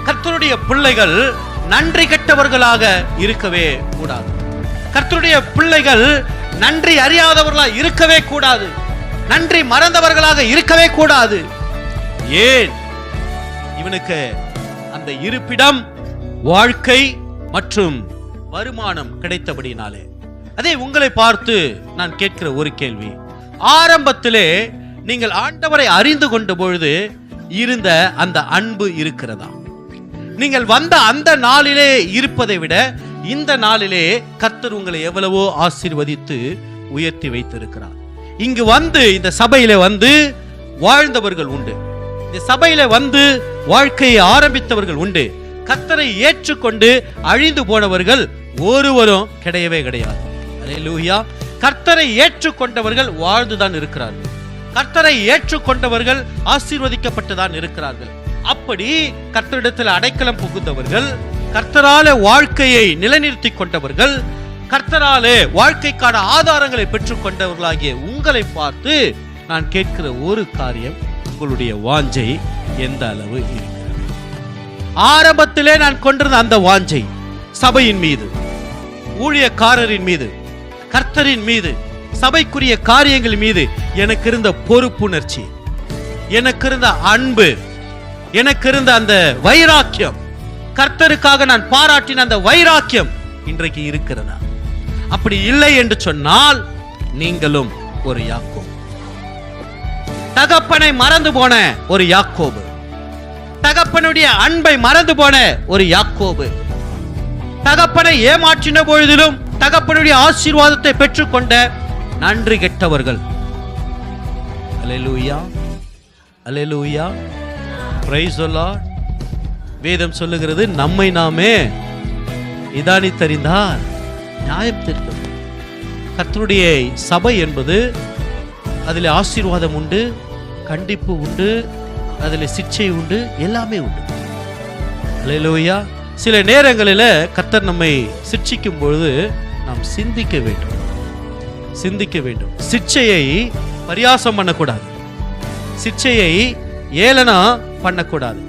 கர்த்தருடைய பிள்ளைகள் நன்றி கெட்டவர்களாக இருக்கவே கூடாது. கர்த்தருடைய பிள்ளைகள் நன்றி அறியாதவர்களாக இருக்கவே கூடாது. நன்றி மறந்தவர்களாக இருக்கவே கூடாது. ஏன்? இவனுக்கு அந்த இருப்பிடம், வாழ்க்கை மற்றும் வருமானம் கிடைத்தபடினாலே. அதே உங்களை பார்த்து நான் கேட்கிற ஒரு கேள்வி, ஆரம்பத்திலே நீங்கள் ஆண்டவரை அறிந்து கொண்ட பொழுது இருந்த அந்த அன்பு இருக்கிறதா? நீங்கள் வந்த அந்த நாளிலே இருப்பதை விட இந்த நாளிலே கர்த்தர் உங்களை எவ்வளவோ ஆசீர்வதித்து உயர்த்தி வைத்திருக்கிறார். இங்கு வந்து இந்த சபையில வந்து வாழ்ந்தவர்கள் உண்டு, இந்த சபையில வந்து வாழ்க்கையை ஆரம்பித்தவர்கள் உண்டு. கர்த்தரை ஏற்றுக்கொண்டு அழிந்து போனவர்கள் ஒருவரும் கிடையவே கிடையாது. அல்லேலூயா. கர்த்தரை ஏற்றுக்கொண்டவர்கள் வாழ்ந்துதான் இருக்கிறார்கள். கர்த்தரை ஏற்றுக்கொண்டவர்கள் ஆசீர்வதிக்கப்பட்டுதான் இருக்கிறார்கள். அப்படி கர்த்தரிடத்தில் அடைக்கலம் புகுந்தவர்கள், கர்த்தராலே வாழ்க்கையை நிலைநிறுத்தி கொண்டவர்கள், கர்த்தராலே வாழ்க்கைக்கான ஆதாரங்களை பெற்றுக் கொண்டவர்களாகிய உங்களை பார்த்து நான் கேட்கிற ஒரு காரியம், உங்களுடைய வாஞ்சை எந்த அளவு இருக்கிறது? ஆரம்பத்திலே நான் கொண்டிருந்த அந்த வாஞ்சை சபையின் மீது, ஊழியக்காரரின் மீது, கர்த்தரின் மீது, சபைக்குரிய காரியங்கள் மீது எனக்கு இருந்த பொறுப்புணர்ச்சி, எனக்கு இருந்த அன்பு, எனக்கு இருந்த அந்த வைராக்கியம், கர்த்தருக்காக நான் பாராட்டின அந்த வைராக்கியம் இன்றைக்கு இருக்கிறதா? அப்படி இல்லை என்று சொன்னால் நீங்களும் ஒரு யாக்கோபு, தகப்பனை மறந்து போன ஒரு யாக்கோபு, தகப்பனுடைய அன்பை மறந்து போன ஒரு யாக்கோபு, தகப்பனை ஏமாற்றின பொழுதிலும் தகப்பனுடைய ஆசீர்வாதத்தை பெற்றுக்கொண்ட நன்றி கெட்டவர்கள். அல்லேலூயா, அல்லேலூயா, பிரைஸ் தி லார்ட். வேதம் சொல்லுகிறது, நம்மை நாமே நிதானித்தறிந்தால் நியாயம் தீர்க்கும். கர்த்தருடைய சபை என்பது அதில் ஆசீர்வாதம் உண்டு, கண்டிப்பு உண்டு, அதில் சிக்ஷை உண்டு, எல்லாமே உண்டு. அல்லேலூயா. சில நேரங்களில் கர்த்தர் நம்மை சிட்சிக்கும் பொழுது நாம் சிந்திக்க வேண்டும், சிந்திக்க வேண்டும். சிட்சையை பரியாசம் பண்ணக்கூடாது, சிட்சையை ஏளனம் பண்ணக்கூடாது.